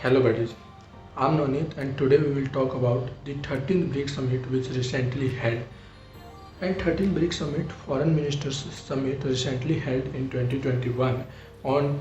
Hello buddies, I'm Nonit and today we will talk about the 13th BRICS Summit which recently held. And 13th BRICS Summit, Foreign Ministers Summit recently held in 2021 on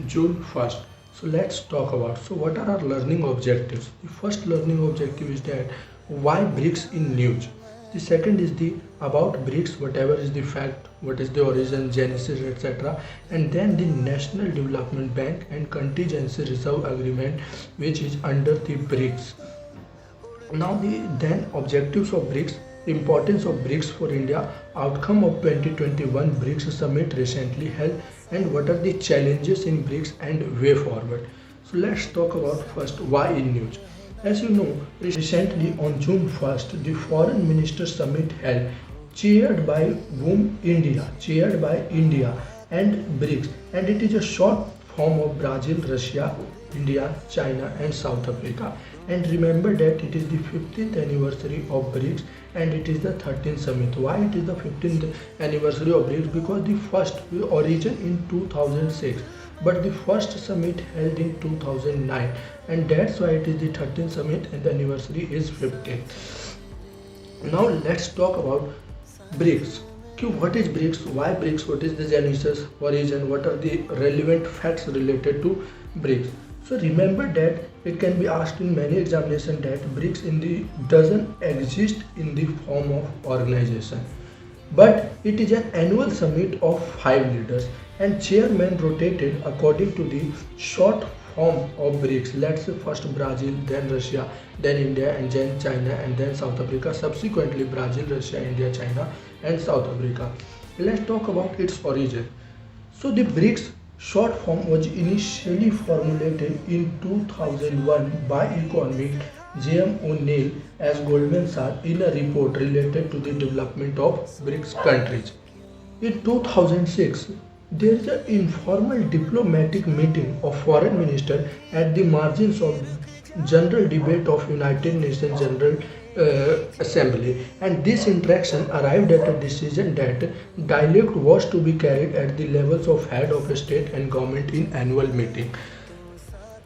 June 1st. So let's talk about, what are our learning objectives? The first learning objective is that why BRICS in news. The second is the about BRICS, whatever is the fact, what is the origin, genesis, etc. And then the National Development Bank and Contingency Reserve Agreement, which is under the BRICS. Now the then objectives of BRICS, importance of BRICS for India, outcome of 2021 BRICS summit recently held, and what are the challenges in BRICS and way forward. So let's talk about first why in news. As you know, recently on June 1st, the Foreign Ministers Summit held, chaired by India and BRICS, and it is a short form of Brazil, Russia, India, China, and South Africa. And remember that it is the 15th anniversary of BRICS and it is the 13th summit. Why it is the 15th anniversary of BRICS? Because the first origin in 2006, but the first summit held in 2009, and that's why it is the 13th summit and the anniversary is 15th. Now let's talk about BRICS. What is BRICS? Why BRICS? What is the genesis, origin? What are the relevant facts related to BRICS? So remember that it can be asked in many examinations that BRICS doesn't exist in the form of organization, but it is an annual summit of 5 leaders and chairman rotated according to the short form of BRICS. Let's say first Brazil, then Russia, then India, and then China, and then South Africa. Subsequently Brazil, Russia, India, China, and South Africa. Let's talk about its origin. So the BRICS short form was initially formulated in 2001 by economist J.M. O'Neill as Goldman Sachs in a report related to the development of BRICS countries. In 2006, there is an informal diplomatic meeting of foreign ministers at the margins of general debate of United Nations General Assembly, and this interaction arrived at a decision that dialogue was to be carried at the levels of head of state and government in annual meeting.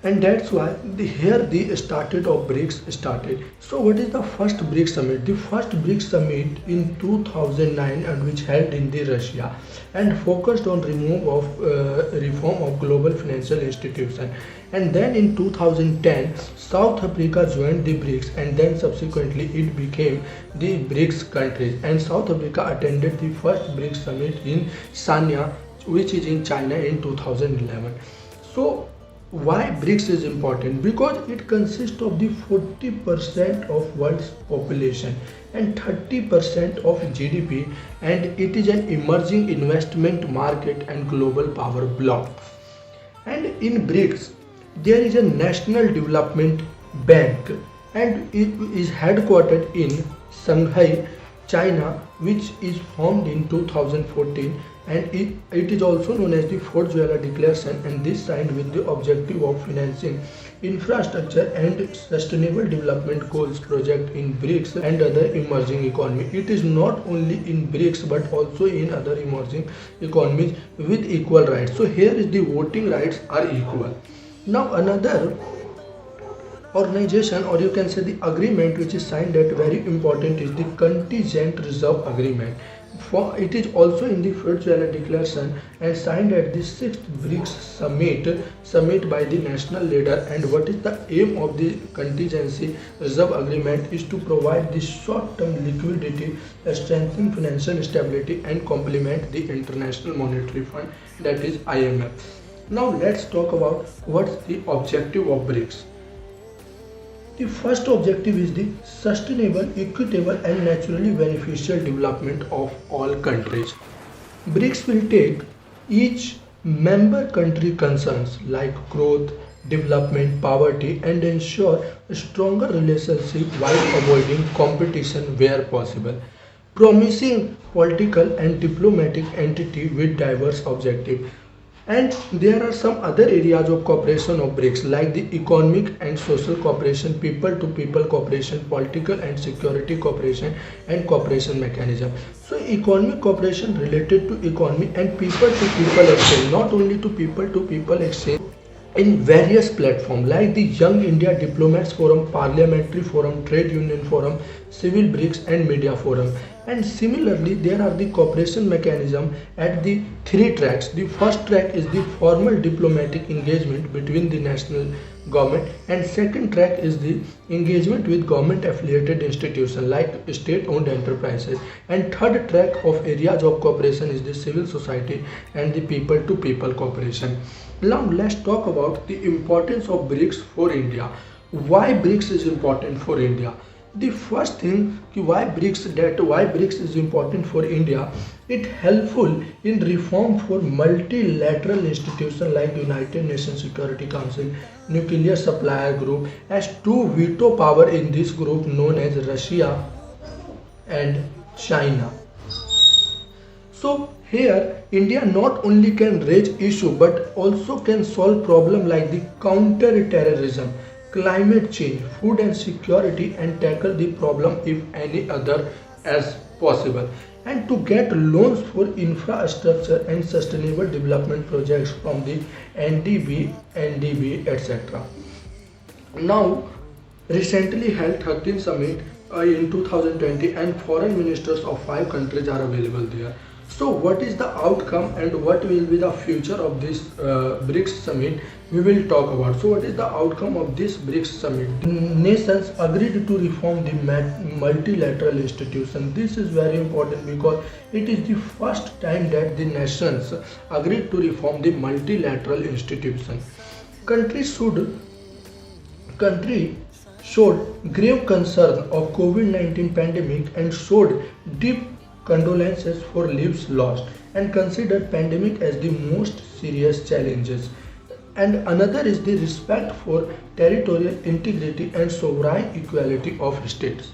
And that's why here the started of BRICS started. So what is the first BRICS summit? The first BRICS summit in 2009 and which held in the Russia and focused on reform of global financial institution. And then in 2010 South Africa joined the BRICS, and then subsequently it became the BRICS countries, and South Africa attended the first BRICS summit in Sanya, which is in China, in 2011. So why BRICS is important? Because it consists of the 40% of world's population and 30% of GDP, and it is an emerging investment market and global power bloc. And in BRICS there is a National Development Bank, and it is headquartered in Shanghai, China, which is formed in 2014, and it is also known as the Fourth July Declaration, and this signed with the objective of financing infrastructure and sustainable development goals project in BRICS and other emerging economies. It is not only in BRICS but also in other emerging economies with equal rights. So here is the voting rights are equal. Now another organization, or you can say the agreement which is signed that very important, is the Contingent Reserve Agreement. It is also in the Fourth July Declaration and signed at the 6th BRICS summit by the national leader. And what is the aim of the Contingency Reserve Agreement is to provide the short-term liquidity, strengthen financial stability, and complement the International Monetary Fund, that is IMF. Now let's talk about what's the objective of BRICS. The first objective is the sustainable, equitable, and naturally beneficial development of all countries. BRICS will take each member country concerns like growth, development, poverty, and ensure a stronger relationship while avoiding competition where possible, promising political and diplomatic entity with diverse objectives. And there are some other areas of cooperation of BRICS like the economic and social cooperation, people to people cooperation, political and security cooperation, and cooperation mechanism. So economic cooperation related to economy and people to people exchange, not only to people exchange. in various platforms like the Young India Diplomats Forum, Parliamentary Forum, Trade Union Forum, Civil BRICS and Media Forum. And similarly, there are the cooperation mechanism at the three tracks. The first track is the formal diplomatic engagement between the national government, and second track is the engagement with government affiliated institutions like state owned enterprises, and third track of areas of cooperation is the civil society and the people to people cooperation. Now let's talk about the importance of BRICS for India. Why BRICS is important for India? The first thing why BRICS is important for India, it helpful in reform for multilateral institutions like United Nations Security Council, Nuclear Supplier Group, as two veto power in this group known as Russia and China. So here India not only can raise issue but also can solve problem like the counter terrorism, climate change, food and security, and tackle the problem if any other as possible, and to get loans for infrastructure and sustainable development projects from the NDB, etc. Now, recently held 13th summit in 2020, and foreign ministers of 5 countries are available there. So what is the outcome and what will be the future of this BRICS summit? We will talk about. So what is the outcome of this BRICS summit? The nations agreed to reform the multilateral institution. This is very important because it is the first time that the nations agreed to reform the multilateral institution. Countries should country showed grave concern of COVID-19 pandemic and showed deep condolences for lives lost and considered pandemic as the most serious challenges. And another is the respect for territorial integrity and sovereign equality of states.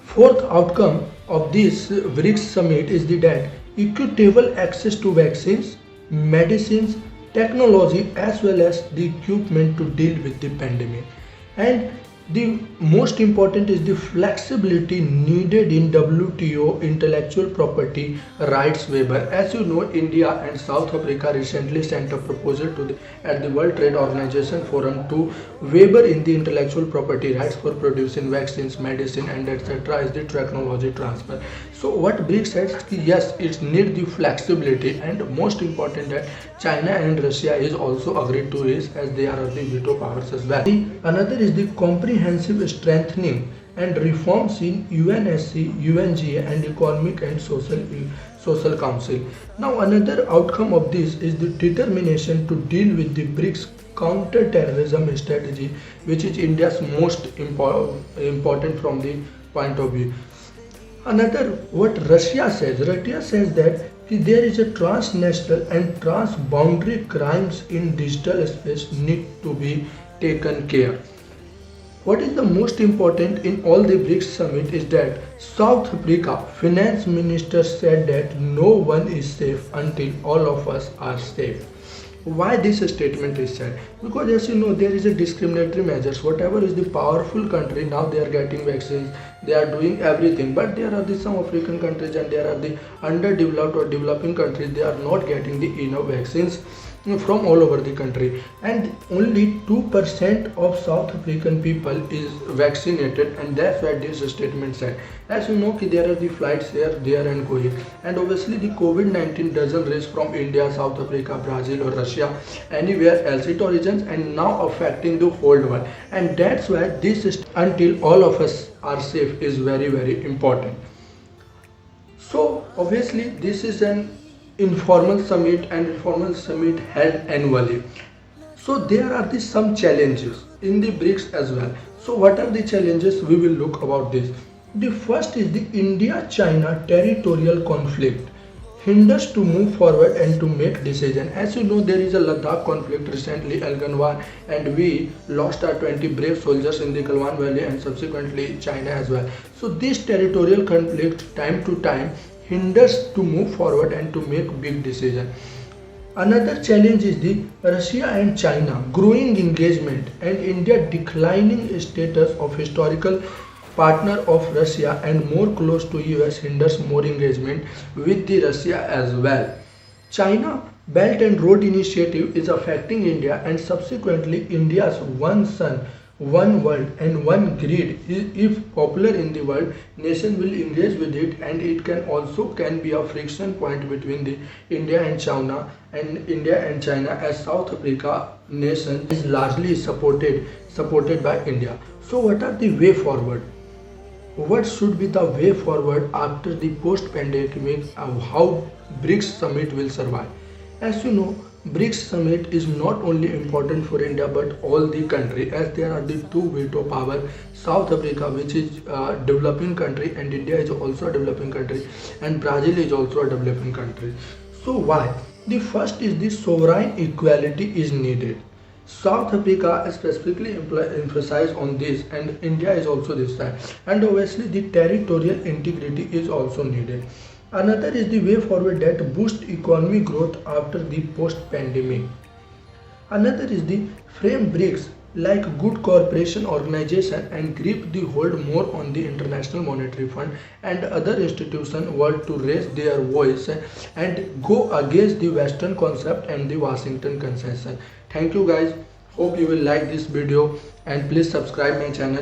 Fourth outcome of this BRICS summit is that equitable access to vaccines, medicines, technology as well as the equipment to deal with the pandemic. And the most important is the flexibility needed in WTO intellectual property rights waiver. As you know, India and South Africa recently sent a proposal to at the World Trade Organization Forum to waiver in the intellectual property rights for producing vaccines, medicine, and etc. is the technology transfer. So what BRICS says, yes, it needs the flexibility, and most important that China and Russia is also agreed to this as they are the veto powers as well. Another is the comprehensive strengthening and reforms in UNSC, UNGA, and Economic and Social Council. Now another outcome of this is the determination to deal with the BRICS counter-terrorism strategy, which is India's most important from the point of view. Another, what Russia says that there is a transnational and transboundary crimes in digital space need to be taken care. What is the most important in all the BRICS summit is that South Africa finance minister said that no one is safe until all of us are safe. Why this statement is said? Because as you know, there is a discriminatory measures. Whatever is the powerful country, now they are getting vaccines, they are doing everything, but there are the some African countries and there are the underdeveloped or developing countries, they are not getting the enough vaccines from all over the country, and only 2% of South African people is vaccinated, and that's why this statement said. As you know, there are the flights here, there and going, and obviously the COVID-19 doesn't raise from India, South Africa, Brazil or Russia, anywhere else. It origins and now affecting the whole world, and that's why this is until all of us are safe is very important. So obviously this is an informal summit, and informal summit held annually. So there are some challenges in the BRICS as well. So what are the challenges? We will look about this. The first is the India-China territorial conflict hinders to move forward and to make decision. As you know, there is a Ladakh conflict recently, Elganwan, and we lost our 20 brave soldiers in the Galwan Valley, and subsequently China as well. So this territorial conflict time to time hinders to move forward and to make big decision. Another challenge is the Russia and China growing engagement and India declining status of historical partner of Russia and more close to US hinders more engagement with the Russia as well. China Belt and Road Initiative is affecting India and subsequently India's one sun, one world and one grid. If popular in the world, nation will engage with it, and it can be a friction point between the India and China, as South Africa nation is largely supported by India. So what are the way forward? What should be the way forward after the post-pandemic of how BRICS summit will survive? As you know, BRICS summit is not only important for India but all the country, as there are the two veto power. South Africa, which is a developing country, and India is also a developing country, and Brazil is also a developing country. So why? The first is the sovereign equality is needed. South Africa specifically emphasized on this, and India is also this side. And obviously, the territorial integrity is also needed. Another is the way forward that boost economy growth after the post-pandemic. Another is the frame BRICS like good cooperation organization and grip the hold more on the International Monetary Fund and other institutions world to raise their voice and go against the Western concept and the Washington consensus. Thank you guys. Hope you will like this video and please subscribe my channel.